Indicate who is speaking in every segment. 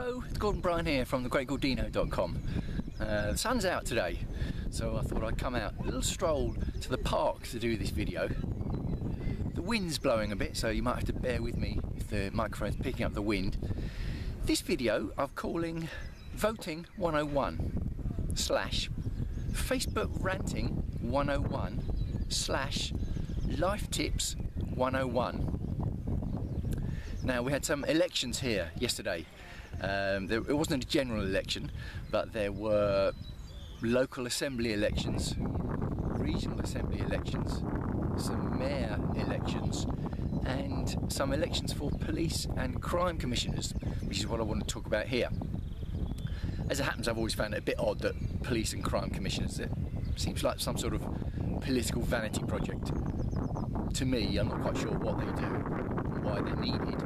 Speaker 1: Hello, it's Gordon Bryan here from thegreatgordino.com. The sun's out today, so I thought I'd come out a little stroll to the park to do this video. The wind's blowing a bit, so you might have to bear with me if the microphone's picking up the wind. This video I'm calling Voting 101 / Facebook Ranting 101 / Life Tips 101. Now, we had some elections here yesterday. It wasn't a general election, but there were local assembly elections, regional assembly elections, some mayor elections, and some elections for police and crime commissioners, which is what I want to talk about here. As it happens, I've always found it a bit odd that police and crime commissioners, it seems like some sort of political vanity project. To me, I'm not quite sure what they do and why they're needed.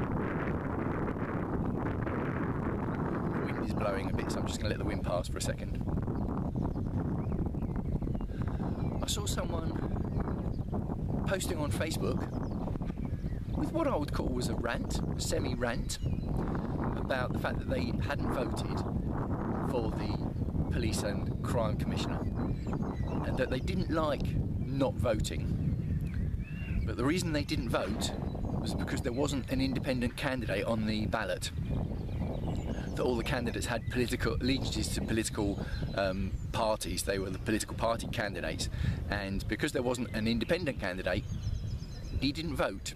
Speaker 1: The wind is blowing a bit, so I'm just going to let the wind pass for a second. I saw someone posting on Facebook with what I would call was a rant, a semi-rant, about the fact that they hadn't voted for the police and crime commissioner and that they didn't like not voting. But the reason they didn't vote was because there wasn't an independent candidate on the ballot. That all the candidates had political allegiances to political parties. They were the political party candidates, and because there wasn't an independent candidate, he didn't vote,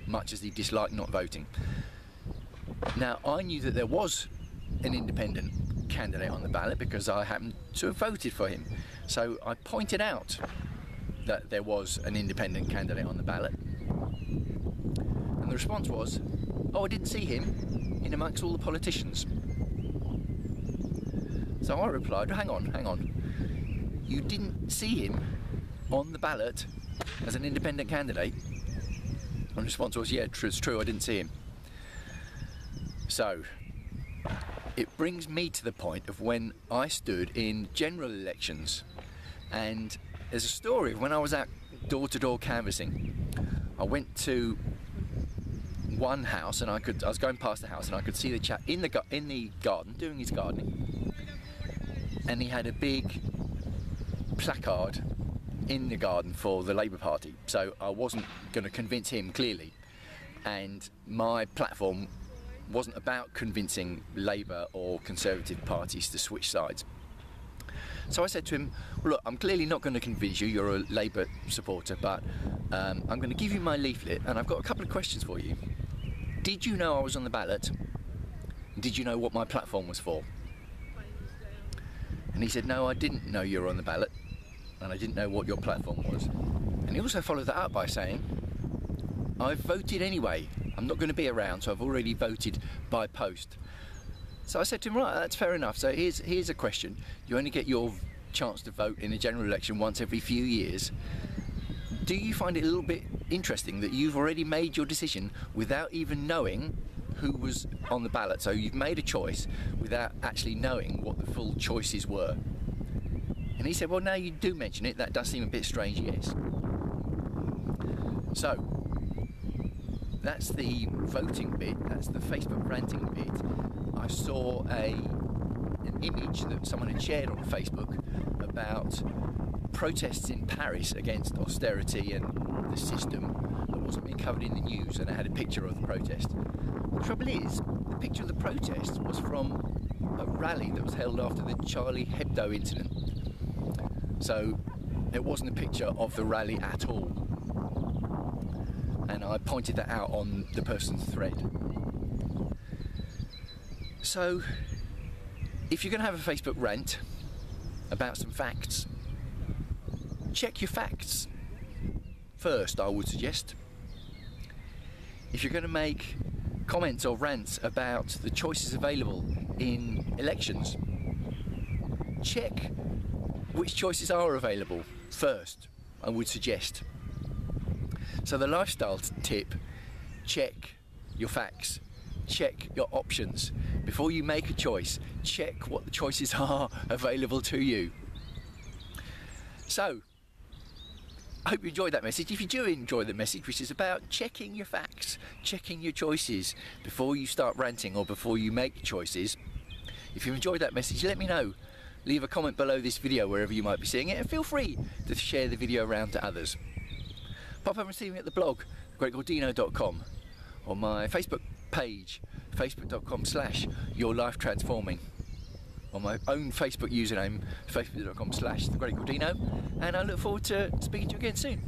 Speaker 1: much as he disliked not voting. Now, I knew that there was an independent candidate on the ballot because I happened to have voted for him. So I pointed out that there was an independent candidate on the ballot, and the response was, "Oh, I didn't see him in amongst all the politicians." So I replied, hang on, you didn't see him on the ballot as an independent candidate? And the response was, yeah, it's true, I didn't see him. So it brings me to the point of when I stood in general elections, and there's a story of when I was out door-to-door canvassing. I went to one house, and I was going past the house, and I could see the chap in the garden doing his gardening, and he had a big placard in the garden for the Labour Party. So I wasn't going to convince him, clearly, and my platform wasn't about convincing Labour or Conservative parties to switch sides. So I said to him, well, look, I'm clearly not going to convince you, you're a Labour supporter, but I'm going to give you my leaflet, and I've got a couple of questions for you. Did you know I was on the ballot? Did you know what my platform was for? And he said, no, I didn't know you were on the ballot, and I didn't know what your platform was. And he also followed that up by saying, I've voted anyway. I'm not going to be around, so I've already voted by post. So I said to him, right, that's fair enough. So here's a question. You only get your chance to vote in a general election once every few years. Do you find it a little bit interesting that you've already made your decision without even knowing who was on the ballot? So you've made a choice without actually knowing what the full choices were. And he said, well, now you do mention it, that does seem a bit strange, yes. So that's the voting bit, that's the Facebook ranting bit. I saw an image that someone had shared on Facebook about protests in Paris against austerity and the system that wasn't being covered in the news, and it had a picture of the protest. The trouble is, the picture of the protest was from a rally that was held after the Charlie Hebdo incident. So it wasn't a picture of the rally at all. And I pointed that out on the person's thread. So if you're going to have a Facebook rant about some facts, check your facts first, I would suggest. If you're going to make comments or rants about the choices available in elections, check which choices are available first, I would suggest. So the lifestyle tip, check your facts, check your options. Before you make a choice, check what the choices are available to you. So, I hope you enjoyed that message. If you do enjoy the message, which is about checking your facts, checking your choices before you start ranting or before you make choices, if you've enjoyed that message, let me know. Leave a comment below this video wherever you might be seeing it, and feel free to share the video around to others. Pop over and see me at the blog, greatgordino.com, or my Facebook page, facebook.com/yourlifetransforming, or my own Facebook username, facebook.com/thegreatgordino, and I look forward to speaking to you again soon.